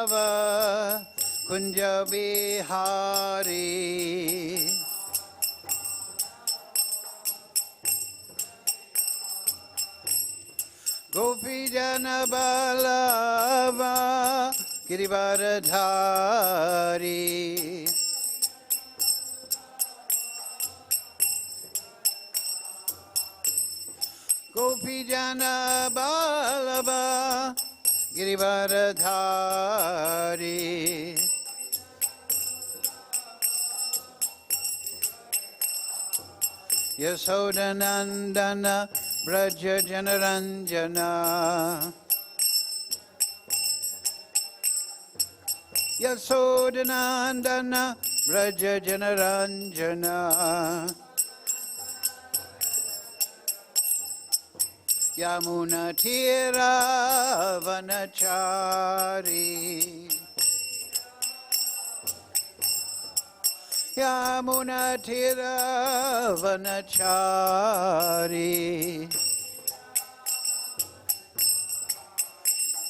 Madhava Kunja Vihari. Gopijana Ballava Girivaradhari. Gopijana Ballava Girivaradhari. Yasodanandana Braja Janaranjana. Yasodanandana Braja Janaranjana. Yamuna Tira Vanachari. Yamuna Tira Vanachari.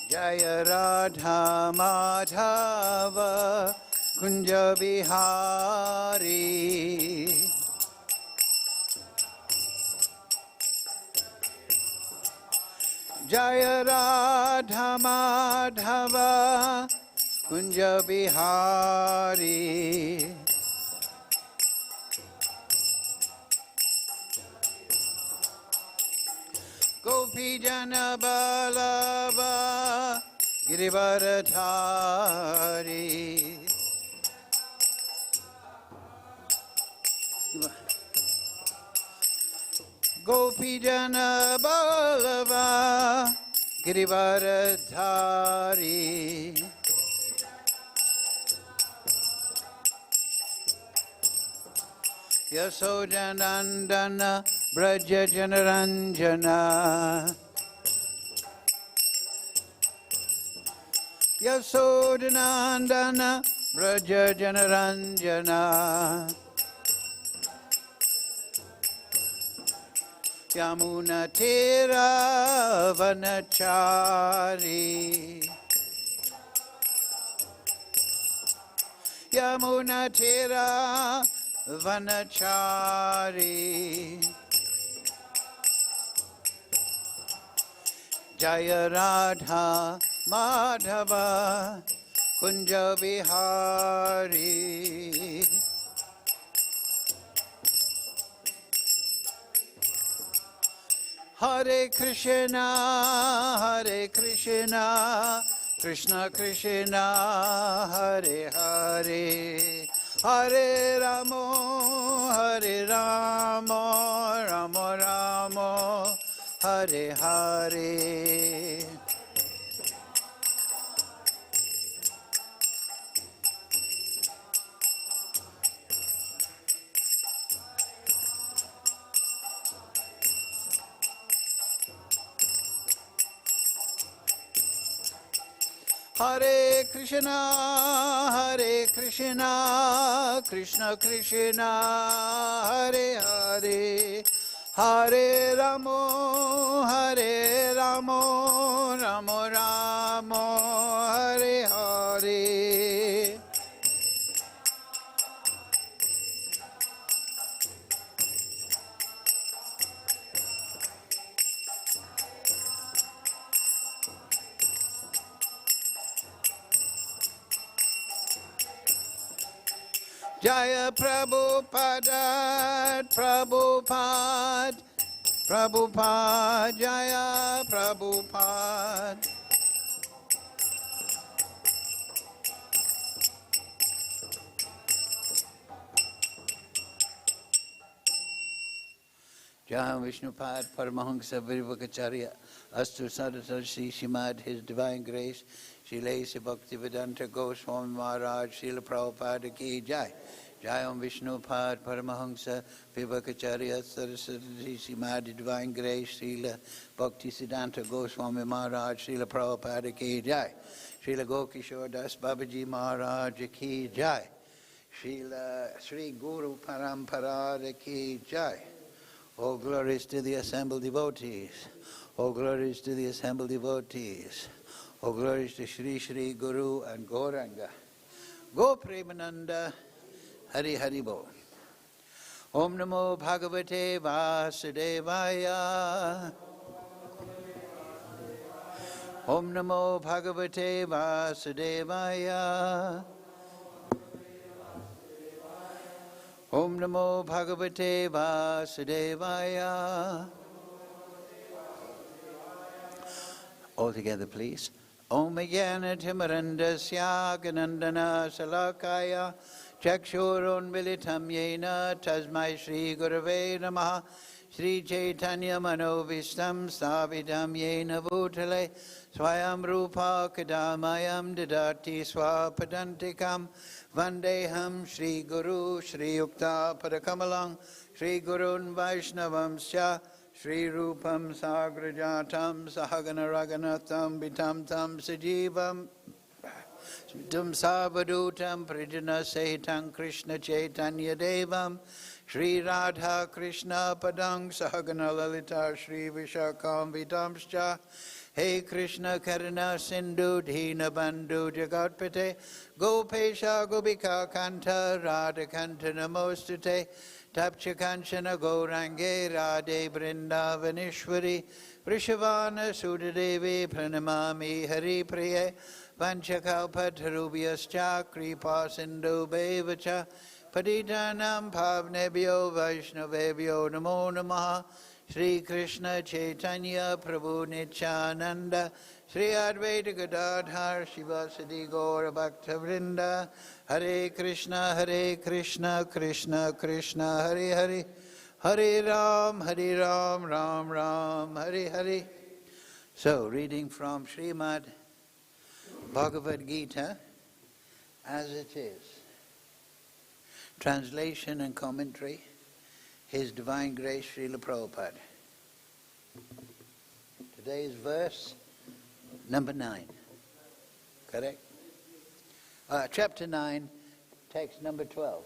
Jaya Radha Madhava Kunja Vihari. Jaya Radha Madhava Kunja Vihari. Gopijana Ballava Girivaradhari. Gopijana Ballava Girivaradhari. Yasodanandana Braja Janaranjana. Yasodanandana Braja Janaranjana. Yamuna Tira Vanachari. Yamuna Tira Vanachari. Jaya Radha Madhava Kunja Vihari. Hare Krishna, Hare Krishna, Krishna Krishna, Hare Hare, Hare Ramo, Hare Ramo, Ramo Ramo, Hare Hare. Hare Krishna, Hare Krishna, Krishna Krishna, Hare Hare, Hare Ramo, Hare Ramo, Ramo Ramo, Hare Hare. Jaya Prabhupada, Prabhupada, Prabhupada, Jaya Prabhupada. Jaya Vishnupad, Paramahamsa Virvakacharya, Astu Sadasarsi Shimad, His Divine Grace, Shri Bhakti Vedanta Goswami Maharaj, Srila Prabhupada Ki Jai. Jai Om Vishnupad Paramahamsa Vivakacharya Saraswati Srimad Divine Grace Srila Bhakti Siddhanta Goswami Maharaj Srila Prabhupada Ki Jai. Srila Gokishore Das Babaji Maharaj Ki Jai. Srila Sri Guru Parampara Ki Jai. All glories to the assembled devotees. All glories to the assembled devotees. All glories to Shri Shri Guru and Gauranga. Go Premananda, Hari Hari Bo. Om Namo Bhagavate Vasudevaya. Om Namo Bhagavate Vasudevaya. Om Namo Bhagavate Vasudevaya. All together, please. Om Jnana-timirandasya Ganandana Salakaya Chakshurun Militam Yena Tasmai Shri Gurave Namaha Shri Chaitanya Manovistam Stavidam Yena Bhutale Swayam Rupa Kadamayam Didati Swapadantikam Vandeham Shri Guru Shri Yukta Padakamalang Shri Gurun Vaishnavam Sya Shri Rupam Sagrajatam Sahagana Raganatam Bitam Tam Sajivam Tum Savadutam Prijana Sehitam Krishna Chaitanya Devam Shri Radha Krishna Padang Sahagana Lalita Shri Vishakam Vitamscha Hey Krishna Karuna Sindhu Dhina Bandhu Jagatpate Gopesha Gopika Kanta Radha Kanta Namostute Tapcha Kanchana Gaurange Radhe Vrindavanishwari Vrishavana Sudadevi Pranamami Hari Priye Vanchakalpatarubhyascha Kripa Sindhu Bevacha Patitanam Pavnebhyo Vaishnavebhyo Namo Namaha Shri Krishna Chaitanya Prabhu Nityananda Shri Advaita Gadadhar Shivasadi Gaura Bhakta Vrinda Hare Krishna Krishna Krishna Hare Hare Hare Ram Ram Ram Hare Hare. So, reading from Srimad Bhagavad-gītā as it is. Translation and commentary, His Divine Grace Srila Prabhupada. Today's verse, number 9. Correct? Chapter 9, text number 12.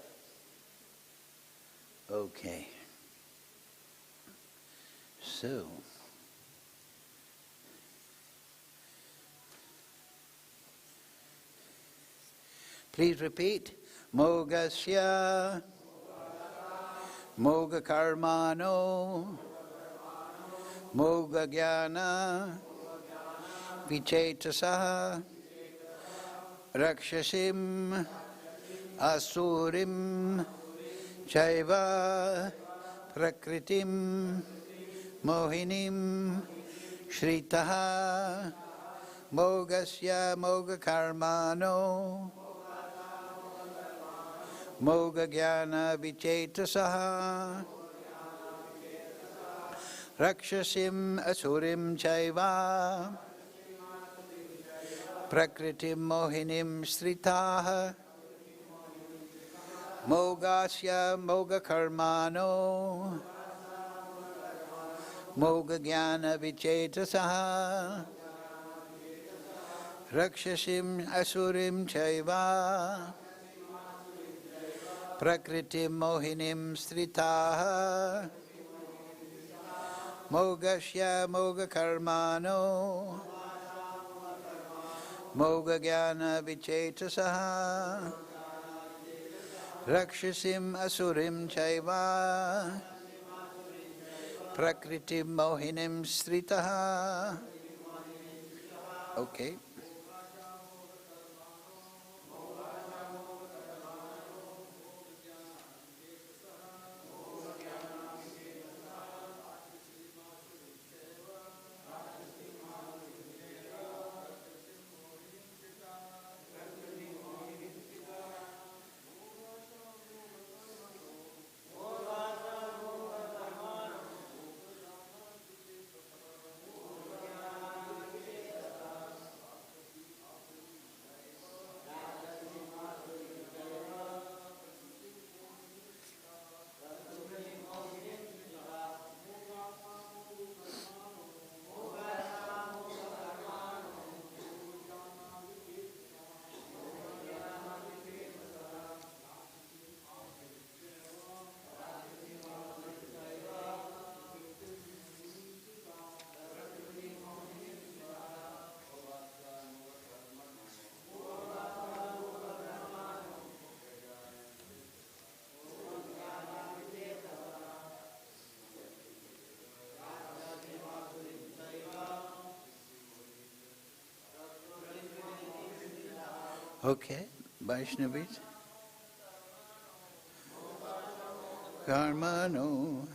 Okay. So, please repeat. Mogha-āśāḥ, mogha-karmāṇo, mogha-jñānā, vicetasaḥ, rākṣasīm, āsurīṁ, caiva, prakṛtim, mohinīm, śritāḥ, mogha-karmāṇo, mogha-jñānā vicetasaḥ, rākṣasīm āsurīṁ caiva, prakṛtim mohinīm śritāḥ, moghāśā mogha-karmāṇo, mogha-jñānā vicetasaḥ, rākṣasīm āsurīṁ caiva, prakṛtim mohinīm śritāḥ, moghāśā mogha-karmāṇo, mogha-jñānā vicetasaḥ, rākṣasīm āsurīṁ caiva, prakṛtim mohinīm śritāḥ. Okay. Okay, Vaishnavis. Karmāṇo.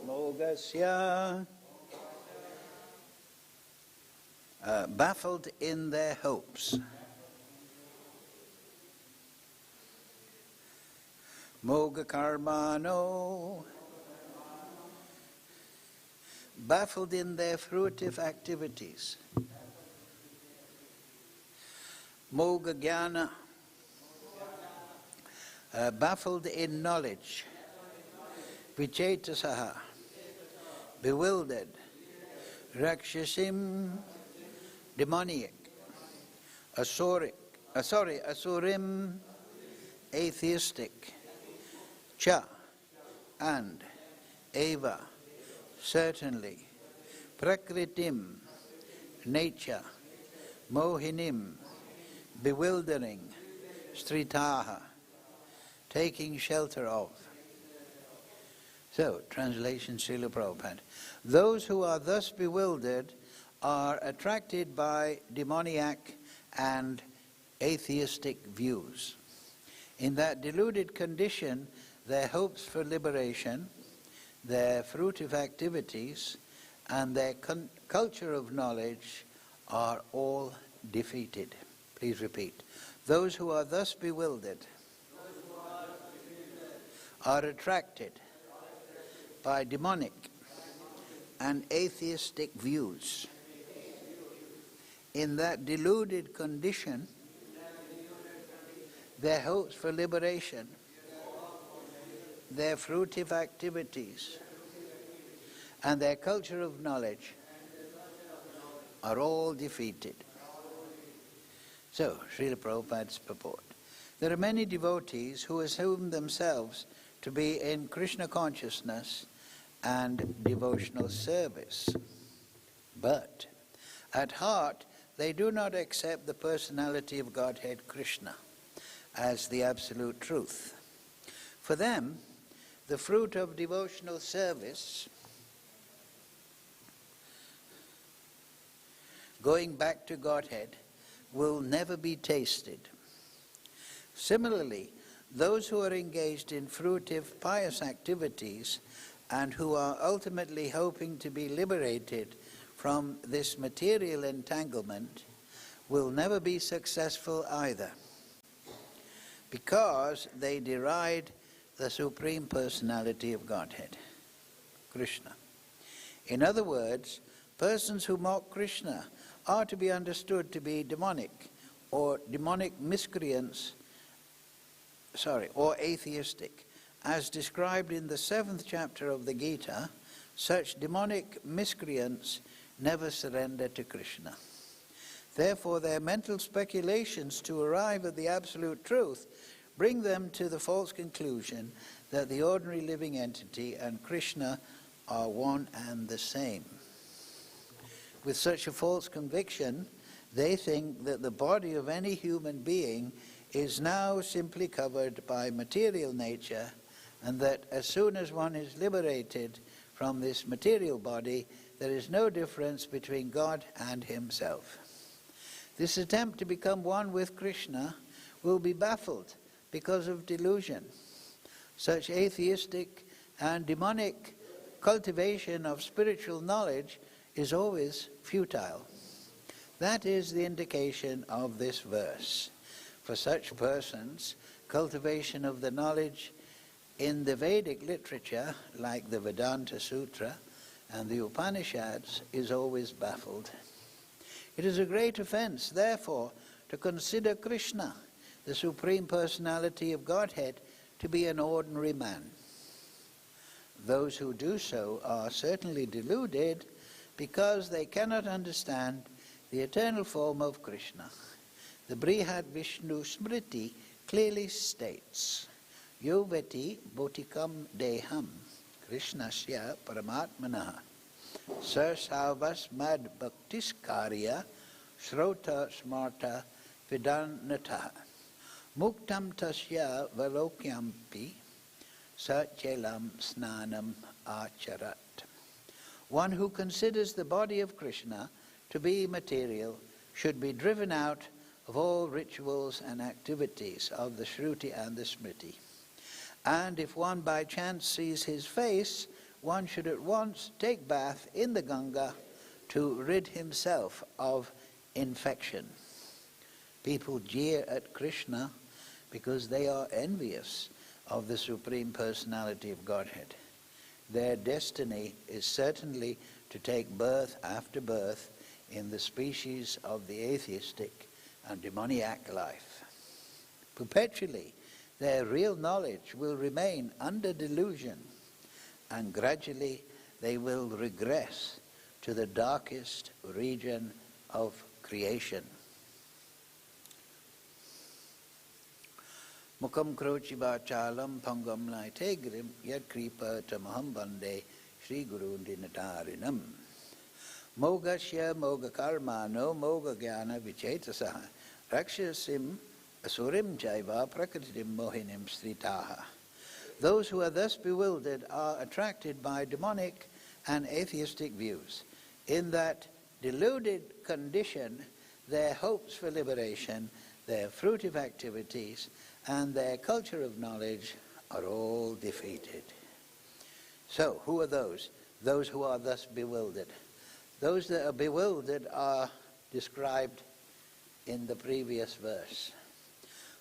Moghāśā. Baffled in their hopes. Mogha-karmāṇo. Baffled in their fruitive activities. Mogha-jñānā. Baffled in knowledge. Vicetasaḥ. Bewildered. Rākṣasīm. Demoniac. Āsurīṁ. Atheistic. Cha. And. Eva. Certainly. Prakṛtim. Nature. Mohinīm. Bewildering. śritāḥ. Taking shelter of. So, translation Srila Prabhupada. Those who are thus bewildered are attracted by demoniac and atheistic views. In that deluded condition, their hopes for liberation, their fruitive activities, and their culture of knowledge are all defeated. Please repeat. Those who are thus bewildered are attracted by demonic and atheistic views. In that deluded condition, their hopes for liberation, their fruitive activities, and their culture of knowledge are all defeated. So, Srila Prabhupada's purport. There are many devotees who assume themselves to be in Krishna consciousness and devotional service. But at heart, they do not accept the personality of Godhead Kṛṣṇa as the absolute truth. For them, the fruit of devotional service, going back to Godhead, will never be tasted. Similarly, those who are engaged in fruitive, pious activities and who are ultimately hoping to be liberated from this material entanglement will never be successful either, because they deride the Supreme Personality of Godhead, Kṛṣṇa. In other words, persons who mock Kṛṣṇa are to be understood to be demonic or demonic miscreants, or atheistic. As described in the 7th chapter of the Gita, such demonic miscreants never surrender to Kṛṣṇa. Therefore, their mental speculations to arrive at the absolute truth bring them to the false conclusion that the ordinary living entity and Kṛṣṇa are one and the same. With such a false conviction, they think that the body of any human being is now simply covered by material nature, and that as soon as one is liberated from this material body, there is no difference between God and himself. This attempt to become one with Kṛṣṇa will be baffled because of delusion. Such atheistic and demonic cultivation of spiritual knowledge is always futile. That is the indication of this verse. For such persons, cultivation of the knowledge in the Vedic literature, like the Vedānta-sūtra and the Upanishads, is always baffled. It is a great offense, therefore, to consider Kṛṣṇa, the Supreme Personality of Godhead, to be an ordinary man. Those who do so are certainly deluded because they cannot understand the eternal form of Kṛṣṇa. The Brihad Vishnu Smriti clearly states, Yo veti bhotikam deham Kṛṣṇasya paramatmanaḥ sar savas mad bhaktis karya shrota smarta vidanataha muktam tasya valokyampi sachelam snanam acharat. One who considers the body of Kṛṣṇa to be material should be driven out of all rituals and activities of the Shruti and the Smriti. And if one by chance sees his face, one should at once take bath in the Ganga to rid himself of infection. People jeer at Kṛṣṇa because they are envious of the Supreme Personality of Godhead. Their destiny is certainly to take birth after birth in the species of the atheistic and demoniac life. Perpetually, their real knowledge will remain under delusion, and gradually they will regress to the darkest region of creation. Mukam krochi vachalam pangam naitegrim yad kripa tamaham bande Shri Guru Dinatarinam. Mogha-āśāḥ, mogha-karmāṇo, mogha-jñānā vicetasaḥ, rākṣasīm, āsurīṁ caiva, prakṛtim, mohinīm, śritāḥ. Those who are thus bewildered are attracted by demonic and atheistic views. In that deluded condition, their hopes for liberation, their fruitive activities, and their culture of knowledge are all defeated. So, who are those? Those who are thus bewildered. Those that are bewildered are described in the previous verse.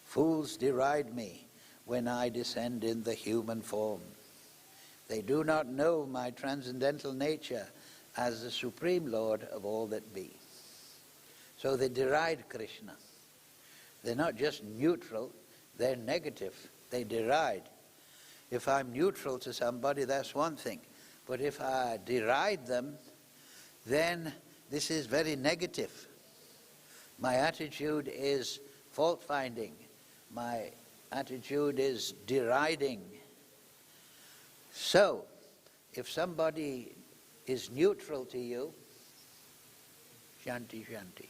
Fools deride me when I descend in the human form. They do not know my transcendental nature as the Supreme Lord of all that be. So they deride Kṛṣṇa. They're not just neutral, they're negative. They deride. If I'm neutral to somebody, that's one thing. But if I deride them, then this is very negative. My attitude is fault-finding. My attitude is deriding. So, if somebody is neutral to you, shanti, shanti.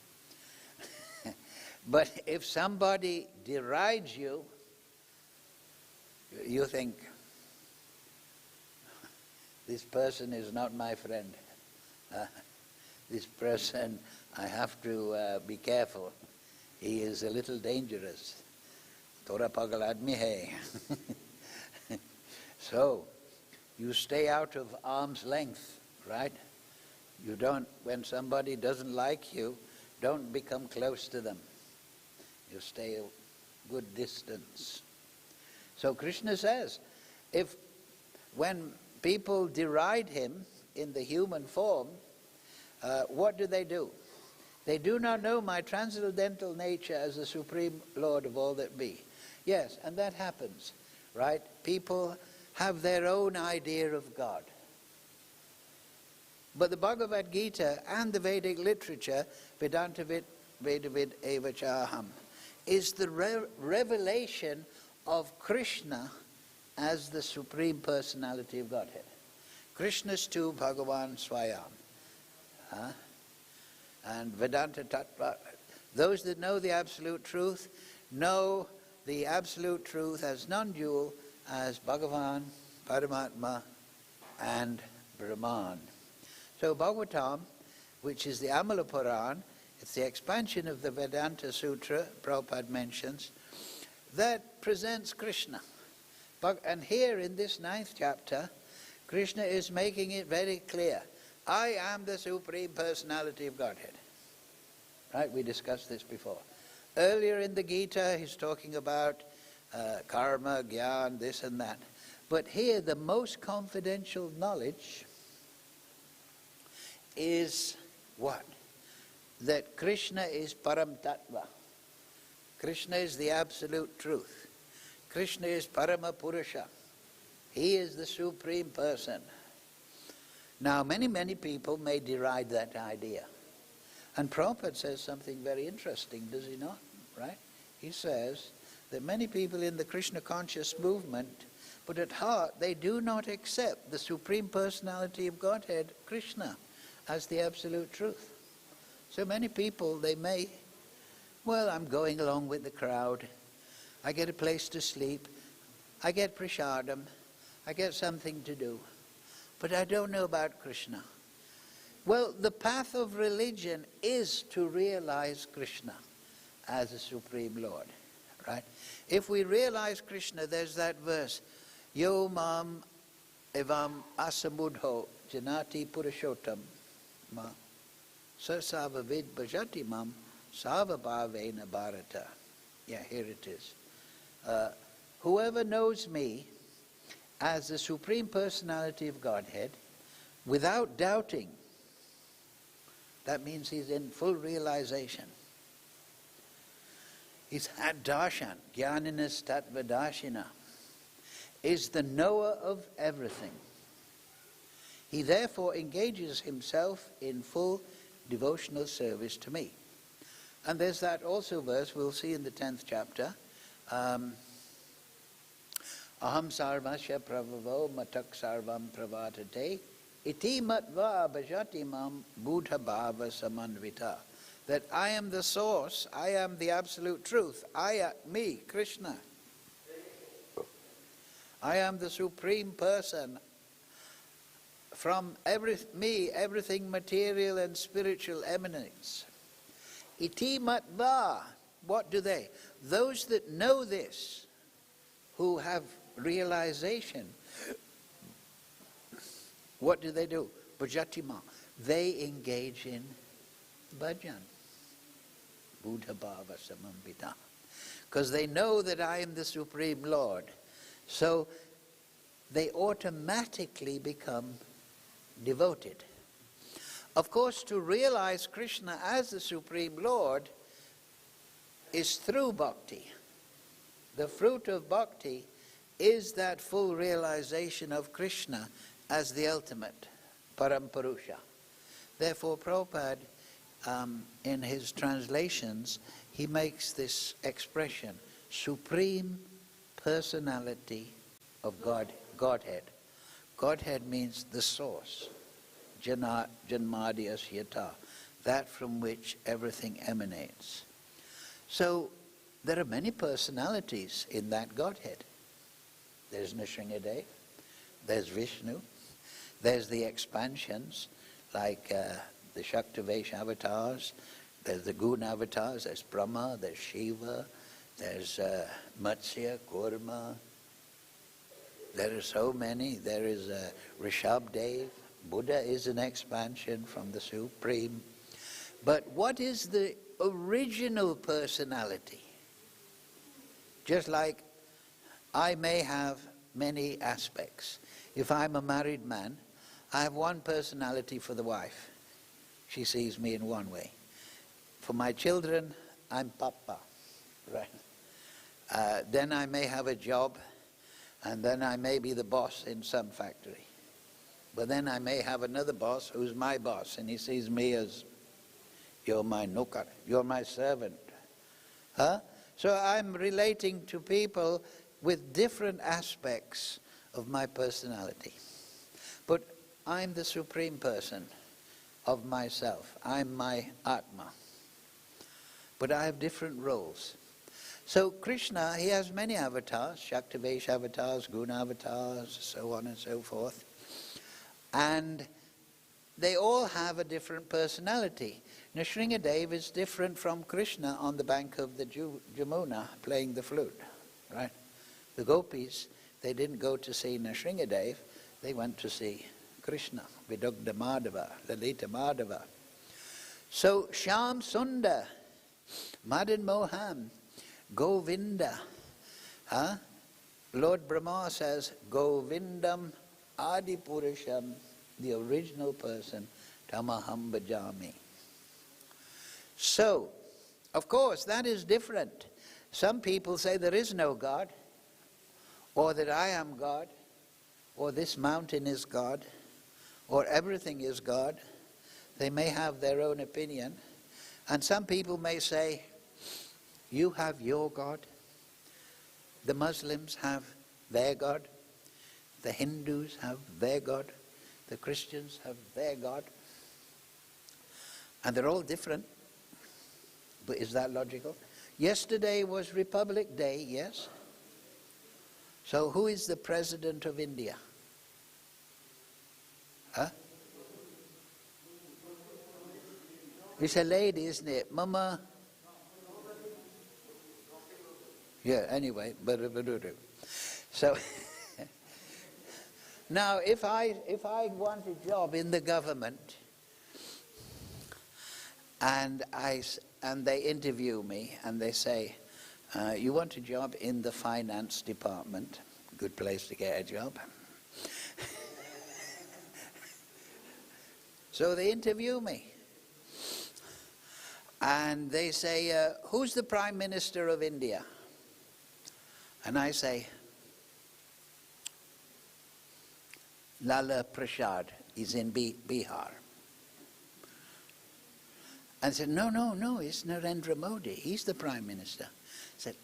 But if somebody derides you, you think, this person is not my friend. This person, I have to be careful. He is a little dangerous. Tora pagal admi hai. So, you stay out of arm's length, right? You don't, when somebody doesn't like you, don't become close to them. You stay a good distance. So Kṛṣṇa says, when people deride him in the human form, what do? They do not know my transcendental nature as the Supreme Lord of all that be. Yes, and that happens, right? People have their own idea of God. But the Bhagavad-gītā and the Vedic literature, Vedānta-vid evacāḥam, is the revelation of Kṛṣṇa as the Supreme Personality of Godhead. Kṛṣṇastu Bhagavan Swayam. And Vedanta Tattva, those that know the Absolute Truth, know the Absolute Truth as non-dual, as Bhagavan, Paramatma, and Brahman. So Bhagavatam, which is the Amala Puran, it's the expansion of the Vedānta-sūtra, Prabhupada mentions, that presents Kṛṣṇa. And here in this 9th chapter, Kṛṣṇa is making it very clear. I am the Supreme Personality of Godhead. Right, we discussed this before. Earlier in the Gita, he's talking about karma, jnana, this and that. But here, the most confidential knowledge is what? That Kṛṣṇa is param tattva. Kṛṣṇa is the absolute truth. Kṛṣṇa is parama purusha. He is the Supreme Person. Now, many people may deride that idea. And Prabhupada says something very interesting, does he not? Right? He says that many people in the Krishna conscious movement, but at heart they do not accept the Supreme Personality of Godhead, Kṛṣṇa, as the absolute truth. So many people, they may, well, I'm going along with the crowd. I get a place to sleep. I get prasadam. I get something to do. But I don't know about Kṛṣṇa. Well, the path of religion is to realize Kṛṣṇa as a Supreme Lord, right? If we realize Kṛṣṇa, there's that verse, Yo mam evam asamudho janati purushotam ma sasava vid bhajati mam savabhavena bharata. Yeah, here it is. Whoever knows me as the Supreme Personality of Godhead, without doubting, that means he's in full realization. He's had darshan, jnaninas tattvadashina, is the knower of everything. He therefore engages himself in full devotional service to me. And there's that also verse we'll see in the 10th chapter. Aham sarvasya pravavo matak sarvam pravartate iti matva bhajati mam buddha bhava samanvita. That I am the source, I am the absolute truth, me, Kṛṣṇa. I am the Supreme Person. From everything material and spiritual emanates. Iti matva, what do they? Those that know this, who have realization, what do? Bhajatima. They engage in bhajan. Buddha bhava samambita. Because they know that I am the Supreme Lord. So they automatically become devoted. Of course, to realize Kṛṣṇa as the Supreme Lord is through bhakti. The fruit of bhakti is that full realization of Kṛṣṇa as the ultimate, Parampurusha. Therefore, Prabhupada, in his translations, he makes this expression, Supreme Personality of Godhead. Godhead means the source, janmadhyasya, that from which everything emanates. So there are many personalities in that Godhead. There's Nrsimhadev, there's Vishnu, there's the expansions like the Shaktavesh avatars, there's the Guna avatars, there's Brahma, there's Shiva, there's Matsya, Kurma. There are so many. There is Rishabdev. Buddha is an expansion from the Supreme. But what is the original personality? Just like I may have many aspects. If I'm a married man, I have one personality for the wife. She sees me in one way. For my children, I'm Papa. Right. Then I may have a job, and then I may be the boss in some factory. But then I may have another boss who's my boss, and he sees me as, you're my nukar, you're my servant. Huh? So I'm relating to people with different aspects of my personality. But I'm the Supreme Person of myself. I'm my Atma. But I have different roles. So Kṛṣṇa, he has many avatars, Shaktavesh avatars, Guna avatars, so on and so forth. And they all have a different personality. Nrsimhadev is different from Kṛṣṇa on the bank of the Jamuna playing the flute, right? The gopis, they didn't go to see Nrsimhadev, they went to see Kṛṣṇa, Vidugdha Madhava, Lalita Madhava. So Shyam Sundar, Madan Mohan, Govinda. Lord Brahma says, Govindam Adipurusham, the original person, Tamaham Bhajami. So, of course, that is different. Some people say there is no God, or that I am God, or this mountain is God, or everything is God. They may have their own opinion. And some people may say, you have your God. The Muslims have their God. The Hindus have their God. The Christians have their God. And they're all different. But is that logical? Yesterday was Republic Day, yes? So who is the President of India? Huh? It's a lady, isn't it? Mama. Yeah, anyway. So now if I want a job in the government and they interview me and they say, you want a job in the finance department, good place to get a job. So they interview me. And they say, who's the Prime Minister of India? And I say, Lala Prasad is in Bihar. And said, no, it's Narendra Modi. He's the Prime Minister. I said,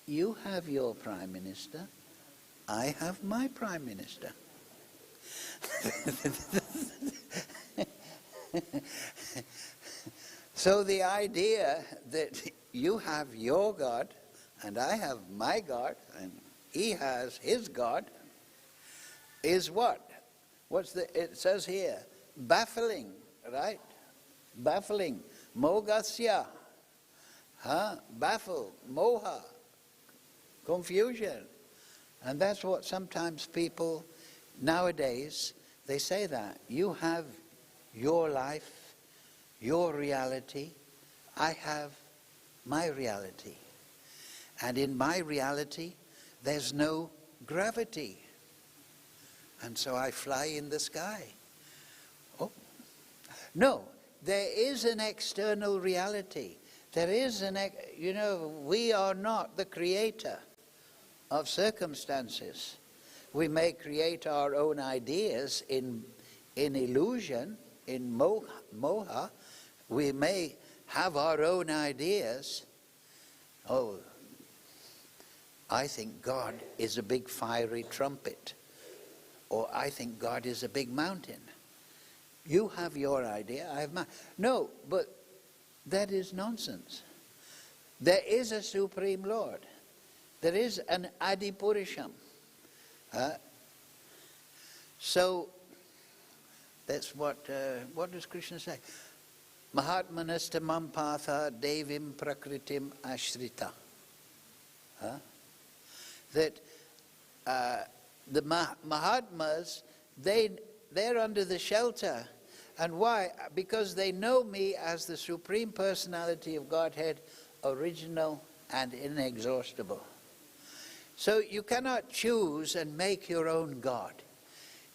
you have your Prime Minister. I have my Prime Minister. So the idea that you have your God and I have my God and he has his God is what? It says here, baffling, right? Baffling, moghāśā, baffled, moha, confusion. And that's what sometimes people nowadays, they say that. You have your life, your reality, I have my reality. And in my reality, there's no gravity. And so I fly in the sky. Oh, no, there is an external reality. There is we are not the creator of circumstances. We may create our own ideas in illusion, in moha. We may have our own ideas. Oh, I think God is a big fiery trumpet. Or I think God is a big mountain. You have your idea, I have mine. No, but that is nonsense. There is a Supreme Lord. There is an Adipurisham. So that's what does Kṛṣṇa say? Mahatmanastamam patha devim prakṛtim ashrita. That the Mahatmas, they're under the shelter. And why? Because they know me as the Supreme Personality of Godhead, original and inexhaustible. So you cannot choose and make your own God.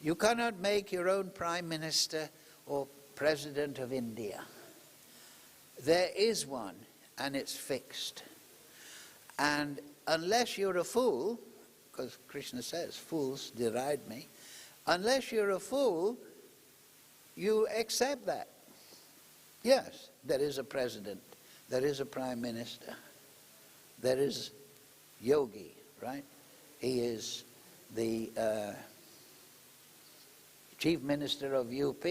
You cannot make your own Prime Minister or President of India. There is one, and it's fixed. And unless you're a fool, because Kṛṣṇa says, fools deride me, unless you're a fool, you accept that. Yes, there is a president, there is a prime minister, there is yogi, right? He is the chief minister of UP.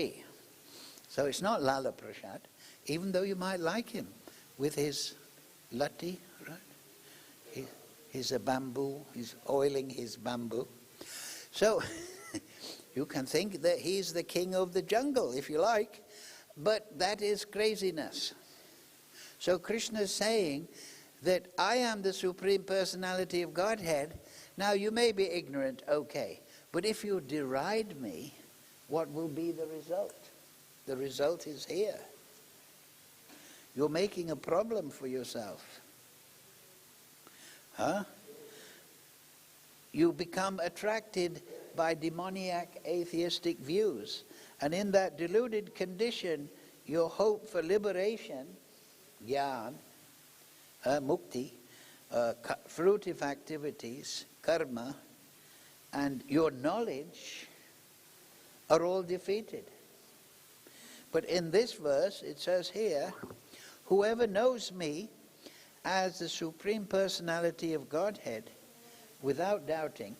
So it's not Lala Prasad, even though you might like him with his lati, right? He's a bamboo, he's oiling his bamboo. So you can think that he's the king of the jungle, if you like, but that is craziness. So Kṛṣṇa is saying that I am the Supreme Personality of Godhead. Now you may be ignorant, okay, but if you deride me, what will be the result? The result is here. You're making a problem for yourself. You become attracted by demoniac atheistic views. And in that deluded condition, your hope for liberation, jnāna, mukti, fruitive activities, karma, and your knowledge are all defeated. But in this verse, it says here, whoever knows me as the Supreme Personality of Godhead, without doubting,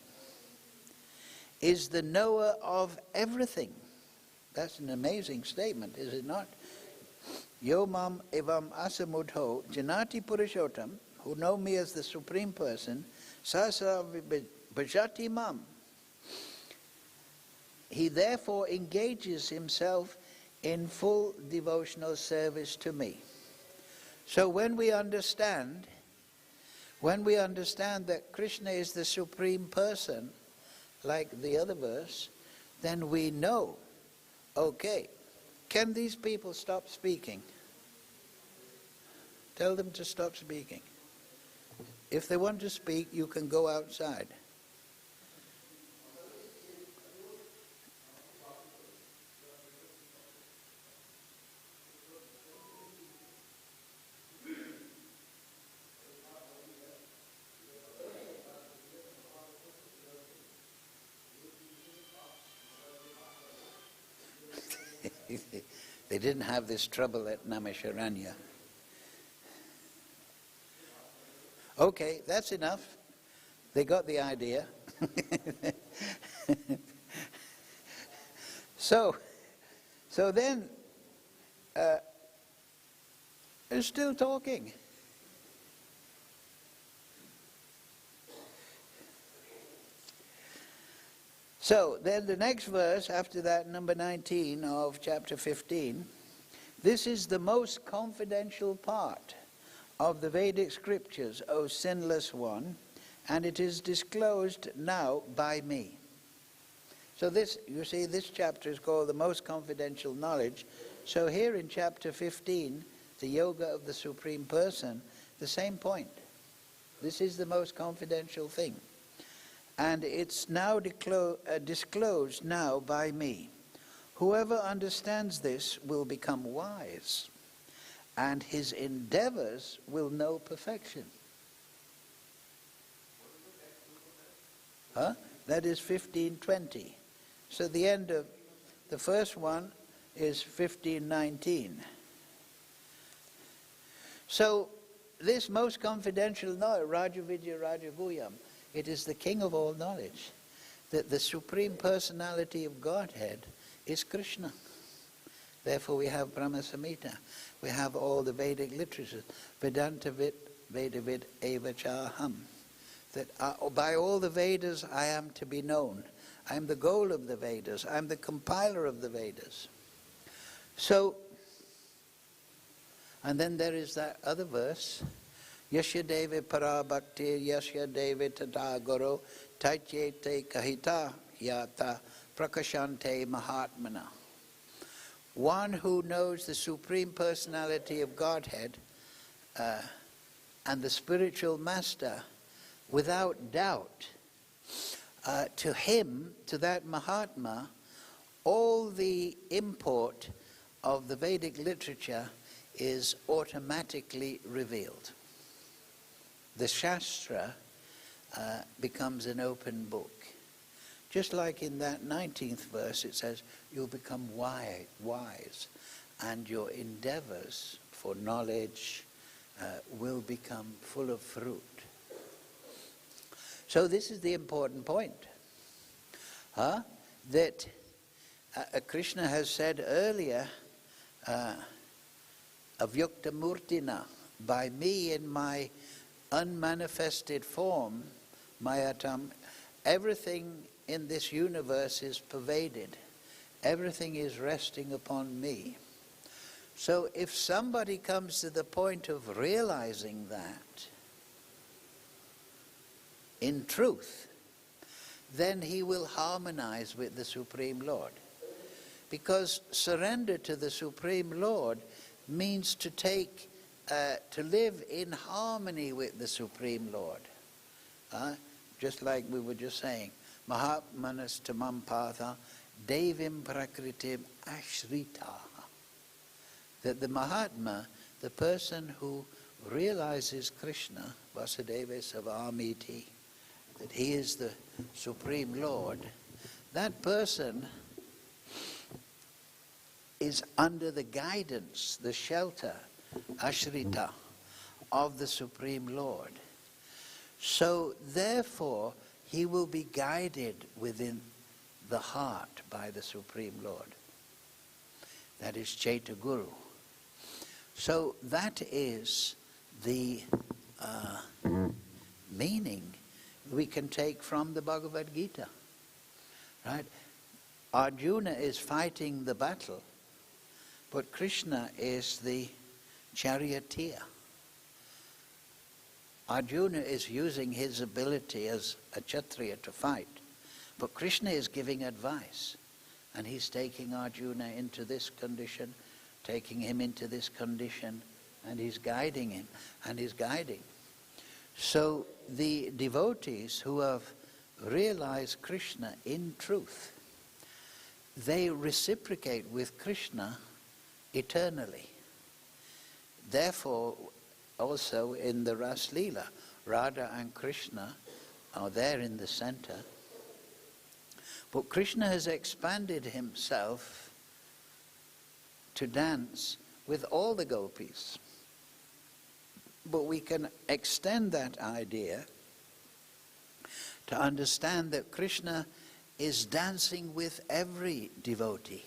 is the knower of everything. That's an amazing statement, is it not? Yo mam evam asamudho janati purushottam, who know me as the Supreme Person, sasa bhajati mam. He therefore engages himself in full devotional service to me. So when we understand that Krishna is the Supreme Person, like the other verse, then we know, okay, can these people stop speaking? Tell them to stop speaking. If they want to speak, you can go outside. They didn't have this trouble at Naimisharanya. Okay, that's enough. They got the idea. So then, they're still talking. So then the next verse, after that, number 19 of chapter 15, this is the most confidential part of the Vedic scriptures, O sinless one, and it is disclosed now by me. So this, you see, this chapter is called the most confidential knowledge. So here in chapter 15, the yoga of the Supreme Person, the same point. This is the most confidential thing. And it's now disclosed now by me. Whoever understands this will become wise, and his endeavors will know perfection. That is 15:20. So the end of the first one is 15:19. So this most confidential knowledge, Raja Vidya Raja Guhyam, it is the king of all knowledge, that the Supreme Personality of Godhead is Kṛṣṇa. Therefore we have Brahma Samhita, we have all the Vedic literatures, Vedānta-vid, Vedavid, eva chaham, that by all the Vedas I am to be known. I am the goal of the Vedas, I am the compiler of the Vedas. So, and then there is that other verse, Yasya deve para bhakti yasya deve tata guru taicete kahita yata prakṛṣṇte mahatmana. One who knows the Supreme Personality of Godhead and the spiritual master, without doubt, to him, to that Mahatma, all the import of the Vedic literature is automatically revealed. The Shastra becomes an open book. Just like in that 19th verse it says, you'll become wise, and your endeavors for knowledge will become full of fruit. So this is the important point. That Kṛṣṇa has said earlier, avyukta murtina, by me in my unmanifested form, mayatam, everything in this universe is pervaded. Everything is resting upon me. So if somebody comes to the point of realizing that in truth, then he will harmonize with the Supreme Lord. Because surrender to the Supreme Lord means to take, to live in harmony with the Supreme Lord. Just like we were just saying, Mahatmanas tamam patha devim prakṛtim śritāḥ. That the Mahatma, the person who realizes Kṛṣṇa, Vasudeva Savamiti, that he is the Supreme Lord, that person is under the guidance, the shelter, śritāḥ, of the Supreme Lord. So therefore, he will be guided within the heart by the Supreme Lord. That is Chaitya Guru. So that is the meaning we can take from the Bhagavad-gītā. Right? Arjuna is fighting the battle, but Kṛṣṇa is the charioteer. Arjuna is using his ability as a Kshatriya to fight, but Kṛṣṇa is giving advice, and he's taking Arjuna into this condition, taking him into this condition, and he's guiding him, and he's guiding. So the devotees who have realized Kṛṣṇa in truth, they reciprocate with Kṛṣṇa eternally. Therefore, also in the Ras Leela, Radha and Kṛṣṇa are there in the center. But Kṛṣṇa has expanded himself to dance with all the gopis. But we can extend that idea to understand that Kṛṣṇa is dancing with every devotee.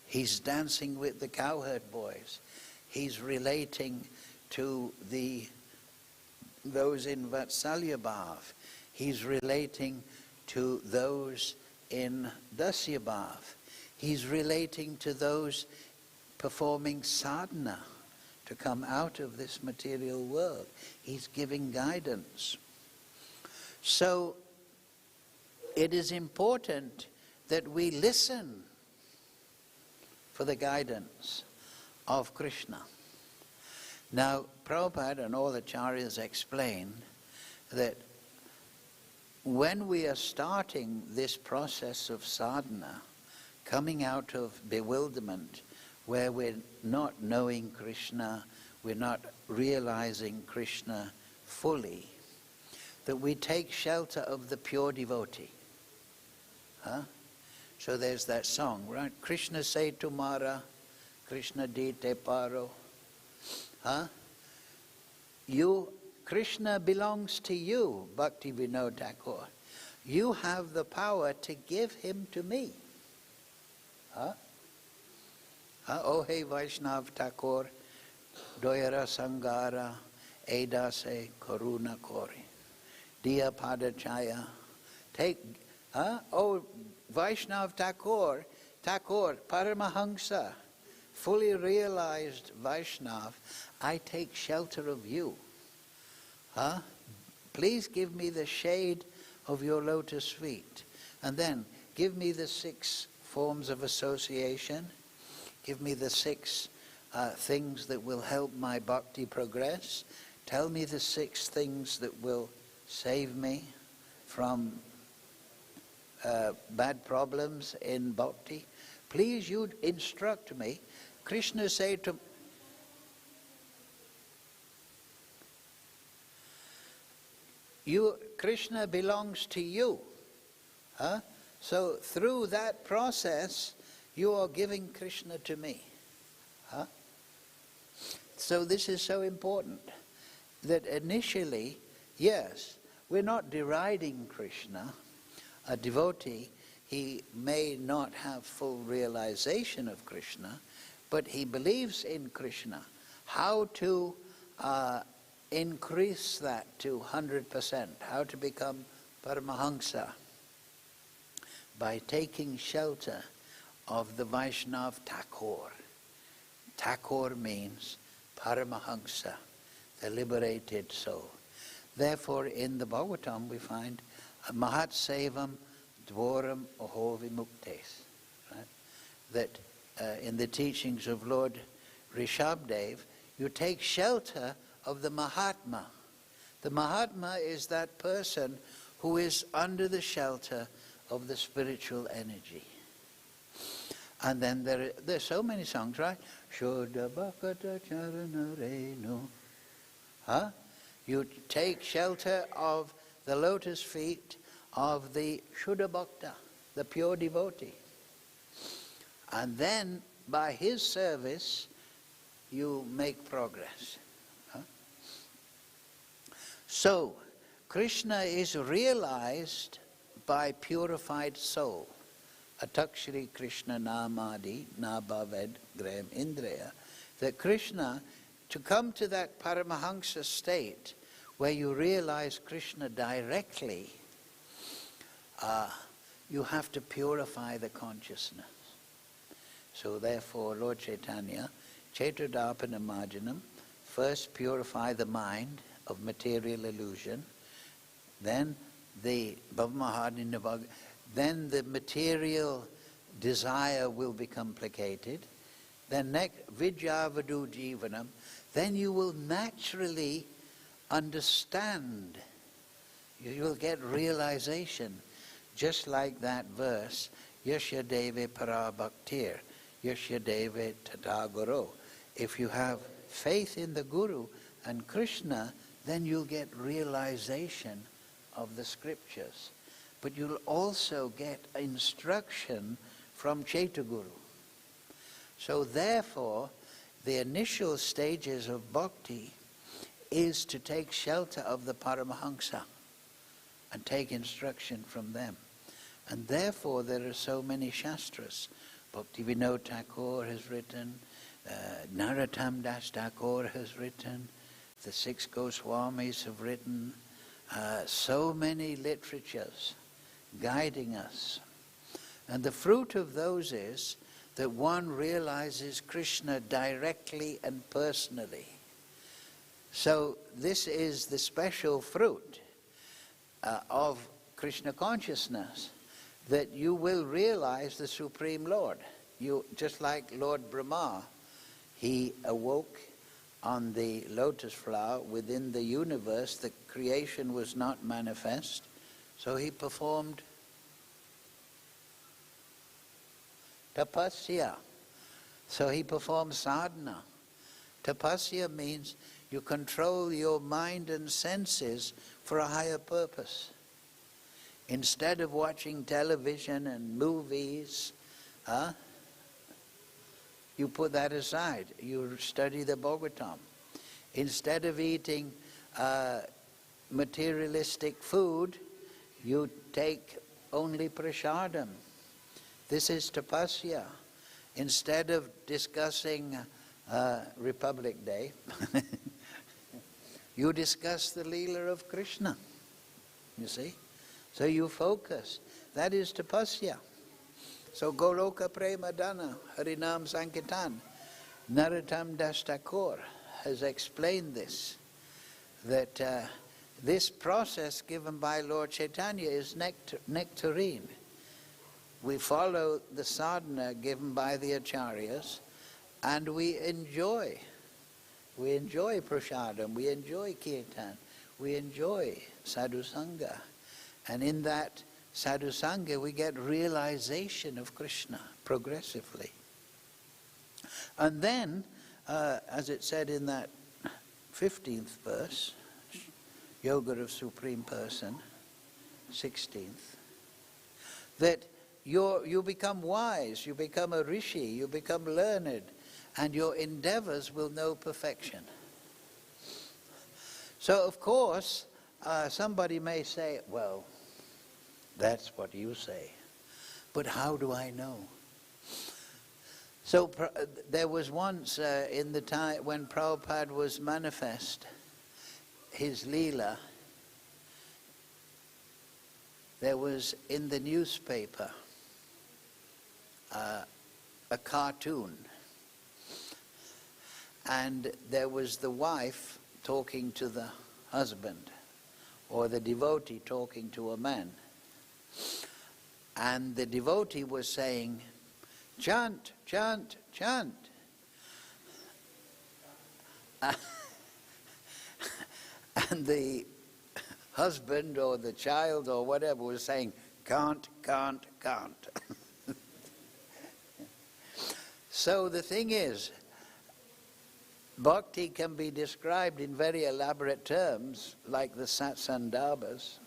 He's dancing with the cowherd boys. He's relating to those in Vatsalya Bhav. He's relating to those in Dasya Bhav. He's relating to those performing sadhana to come out of this material world. He's giving guidance. So it is important that we listen for the guidance of Kṛṣṇa. Now, Prabhupada and all the acharyas explain that when we are starting this process of sadhana, coming out of bewilderment, where we're not knowing Kṛṣṇa, we're not realizing Kṛṣṇa fully, that we take shelter of the pure devotee. So there's that song, right? Kṛṣṇa se tumhara, Kṛṣṇa dite paro. Kṛṣṇa belongs to you, Bhakti Vinod Thakur. You have the power to give him to me. Oh hey Vaishnav Thakur, doyara sangara, edase karuna kori, diya padachaya. Take, oh Vaishnav Thakur, Paramahamsa, fully realized Vaishnav, I take shelter of you. Please give me the shade of your lotus feet. And then give me the 6 forms of association. Give me the 6 things that will help my bhakti progress. Tell me the 6 things that will save me from bad problems in bhakti. Please, you instruct me. Kṛṣṇa said to you, Kṛṣṇa belongs to you. So through that process, you are giving Kṛṣṇa to me. So this is so important, that initially, yes, we're not deriding Kṛṣṇa. A devotee, he may not have full realization of Kṛṣṇa, but he believes in Kṛṣṇa. How to increase that to 100%, how to become Paramahamsa? By taking shelter of the Vaishnav Thakur. Thakur means Paramahamsa, the liberated soul. Therefore, in the Bhagavatam we find Mahat Sevam Dvoram Oho Vimuktes. Right? That in the teachings of Lord Rishabdev, you take shelter of the Mahatma. The Mahatma is that person who is under the shelter of the spiritual energy. And then there are so many songs, right? Shuddha Bhakata Charana Renu. You take shelter of the lotus feet of the Shuddha Bhakta, the pure devotee. And then by his service, you make progress. So, Kṛṣṇa is realized by purified soul. Atak Shri Kṛṣṇa Namadi Nabhaved Graham Indriya that Kṛṣṇa, to come to that Paramahansa state where you realize Kṛṣṇa directly, you have to purify the consciousness. So therefore, Lord Chaitanya, Chaitrodapana Marjanam, first purify the mind of material illusion, then the then the material desire will become placated, then vidyavadu jivanam, then you will naturally understand, you will get realization, just like that verse, Yasya deve para bhaktir, Yasya deve tata guru. If you have faith in the Guru and Kṛṣṇa, then you'll get realization of the scriptures. But you'll also get instruction from Chaitaguru. So therefore, the initial stages of bhakti is to take shelter of the Paramahansa and take instruction from them. And therefore there are so many shastras. Bhaktivinoda Thakur has written, Narottam Das Thakur has written, the 6 Goswamis have written, so many literatures guiding us. And the fruit of those is that one realizes Kṛṣṇa directly and personally. So this is the special fruit of Kṛṣṇa consciousness, that you will realize the Supreme Lord. You, just like Lord Brahma, he awoke on the lotus flower within the universe. The creation was not manifest, so he performed tapasya. So he performed sadhana. Tapasya means you control your mind and senses for a higher purpose. Instead of watching television and movies, you put that aside. You study the Bhagavatam. Instead of eating materialistic food, you take only prasadam. This is tapasya. Instead of discussing Republic Day, you discuss the Leela of Kṛṣṇa. You see? So you focus. That is tapasya. So Goloka Prema Dana, Harinam Sankirtan, Narottam Das Thakur has explained this, that this process given by Lord Chaitanya is nectarine. We follow the sadhana given by the acharyas, and we enjoy prasadam, we enjoy kirtan, we enjoy sadhu sangha, and in that sadhu sangha we get realization of Kṛṣṇa progressively. And then, as it said in that 15th verse, Yoga of Supreme Person, 16th, that you become wise, you become a rishi, you become learned, and your endeavors will know perfection. So of course, somebody may say, well, that's what you say, but how do I know? So there was once in the time when Prabhupada was manifest, his Leela, there was in the newspaper a cartoon, and there was the wife talking to the husband, or the devotee talking to a man, and the devotee was saying, chant, chant, chant. And the husband or the child or whatever was saying, can't, can't, can't. So the thing is, bhakti can be described in very elaborate terms, like the satsandarbhas,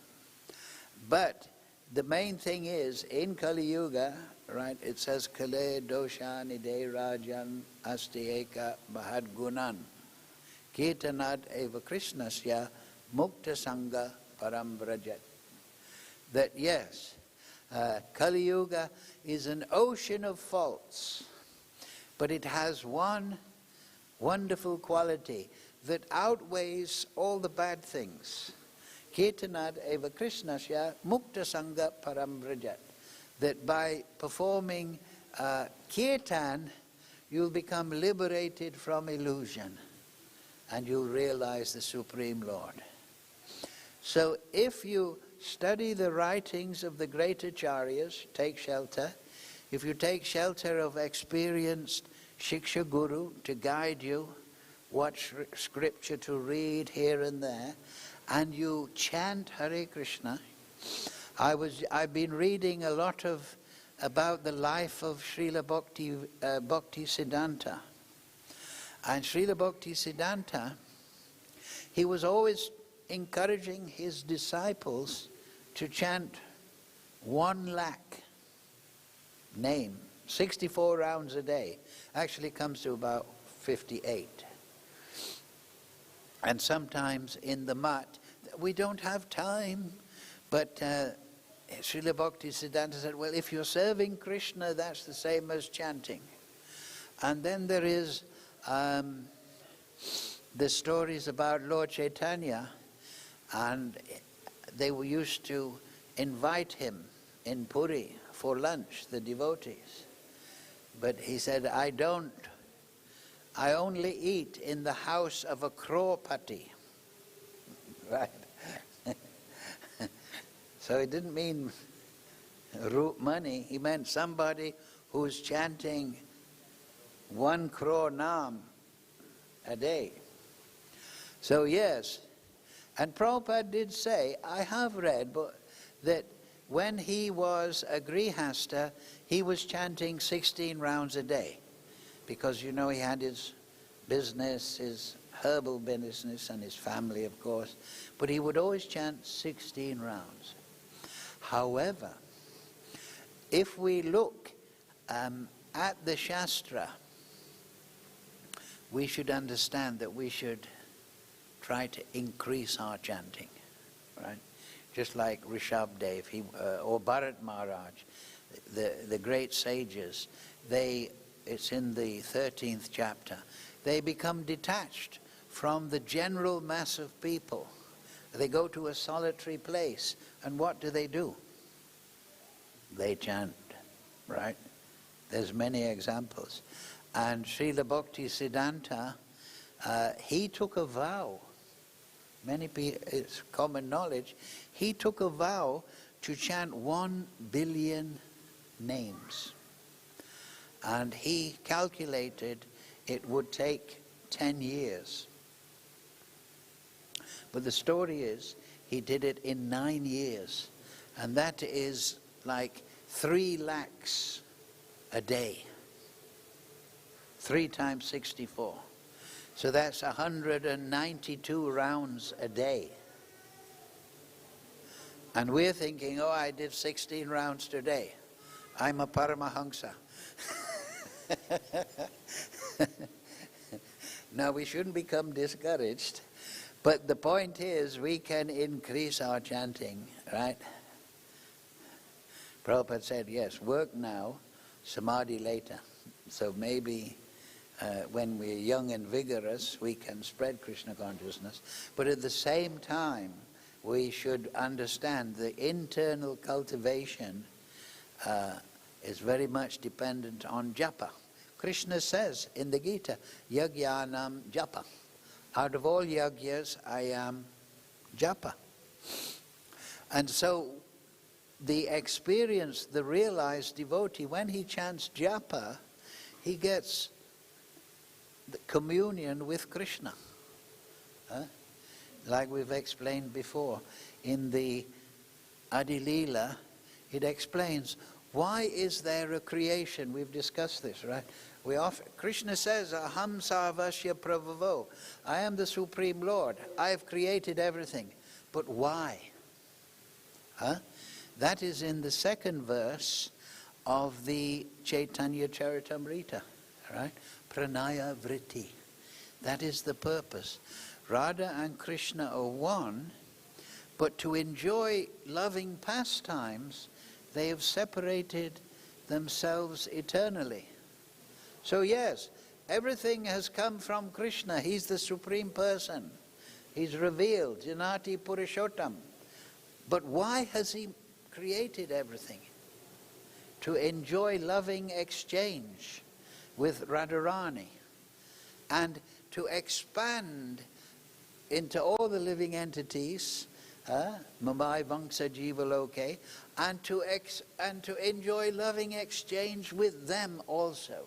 but the main thing is, in Kali Yuga, right, it says, Kale dosha nide rajan asti eka bahad gunan, kirtanad eva Kṛṣṇasya mukta sangha param vrajat. That yes, Kali Yuga is an ocean of faults, but it has one wonderful quality that outweighs all the bad things. Kirtanad eva Kṛṣṇasya mukta sangha param vrajat. That by performing kirtan, you'll become liberated from illusion and you'll realize the Supreme Lord. So if you study the writings of the great acharyas, take shelter. If you take shelter of experienced Shiksha Guru to guide you, what scripture to read here and there, and you chant Hare Krishna. I've been reading a lot about the life of Srila Bhakti Siddhanta. And Srila Bhakti Siddhanta, he was always encouraging his disciples to chant 1 lakh name, 64 rounds a day. Actually comes to about 58. And sometimes in the mat, we don't have time, but Srila Bhakti Siddhanta said, well, if you're serving Krishna, that's the same as chanting. And then there is the stories about Lord Chaitanya, and they were used to invite him in Puri for lunch, the devotees. But he said, I only eat in the house of a crowpati. Right? So it didn't mean money, he meant somebody who's chanting 1 crore naam a day. So yes, and Prabhupada did say, I have read that when he was a grihasta, he was chanting 16 rounds a day. Because, you know, he had his business, his herbal business, and his family, of course. But he would always chant 16 rounds. However, if we look at the Shastra, we should understand that we should try to increase our chanting, right? Just like Rishabdev or Bharat Maharaj, the great sages, it's in the 13th chapter, they become detached from the general mass of people. They go to a solitary place, and what do? They chant, right? There's many examples. And Srila Bhakti Siddhanta, he took a vow. Many people, it's common knowledge, he took a vow to chant 1 billion names. And he calculated it would take 10 years. But the story is, he did it in 9 years. And that is like 3 lakhs a day. 3 times 64. So that's 192 rounds a day. And we're thinking, oh, I did 16 rounds today. I'm a Paramahamsa. Now, we shouldn't become discouraged, but the point is we can increase our chanting, right? Prabhupada said, yes, work now, samadhi later. So maybe when we're young and vigorous, we can spread Krishna consciousness. But at the same time, we should understand the internal cultivation is very much dependent on japa. Krishna says in the Gita, yajnanam japa. Out of all yagyas, I am japa. And so the experienced, the realized devotee, when he chants japa, he gets the communion with Krishna. Like we've explained before, in the Adi-lila, it explains, why is there a creation? We've discussed this, right? Krishna says, Aham sarvasya prabhavo. I am the Supreme Lord. I have created everything. But why? That is in the 2nd verse of the Chaitanya Charitamrita, right? Pranaya vritti. That is the purpose. Radha and Krishna are one, but to enjoy loving pastimes, they have separated themselves eternally. So yes, everything has come from Kṛṣṇa. He's the Supreme Person. He's revealed, Janati Purushottam. But why has he created everything? To enjoy loving exchange with Radharani and to expand into all the living entities, Mamai Vangsa Jiva Loke, and to enjoy loving exchange with them also.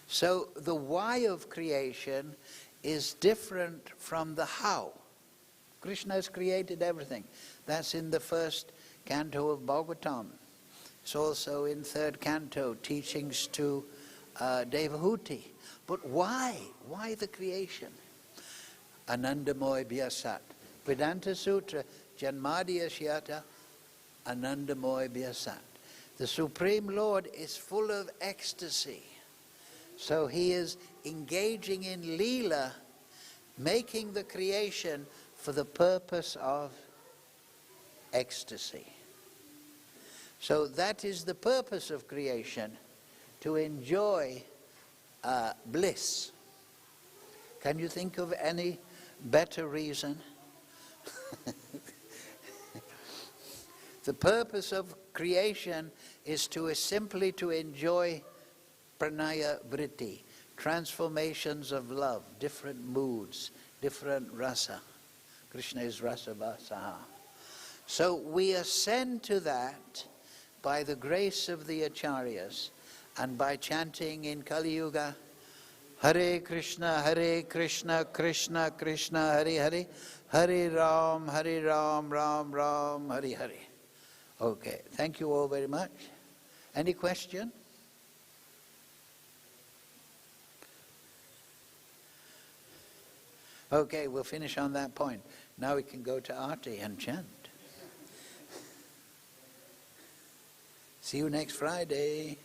So the why of creation is different from the how. Kṛṣṇa has created everything. That's in the first canto of Bhagavatam. It's also in third canto, teachings to Devahuti. But why? Why the creation? Anandamoy Vyasat. Vedānta-sūtra, Janmadhyasya Anandamoy Vyasat. The Supreme Lord is full of ecstasy. So he is engaging in Leela, making the creation for the purpose of ecstasy. So that is the purpose of creation, to enjoy bliss. Can you think of any better reason? The purpose of creation is simply to enjoy pranaya vritti, transformations of love, different moods, different rasa. Kṛṣṇa is rasa vasaha. So we ascend to that by the grace of the acharyas and by chanting in Kali Yuga, Hare Krishna, Krishna Krishna, Hare Hare, Hare Ram, Ram Ram, Hare Hare. Okay, thank you all very much. Any question? Okay, we'll finish on that point. Now we can go to Aarti and chant. See you next Friday.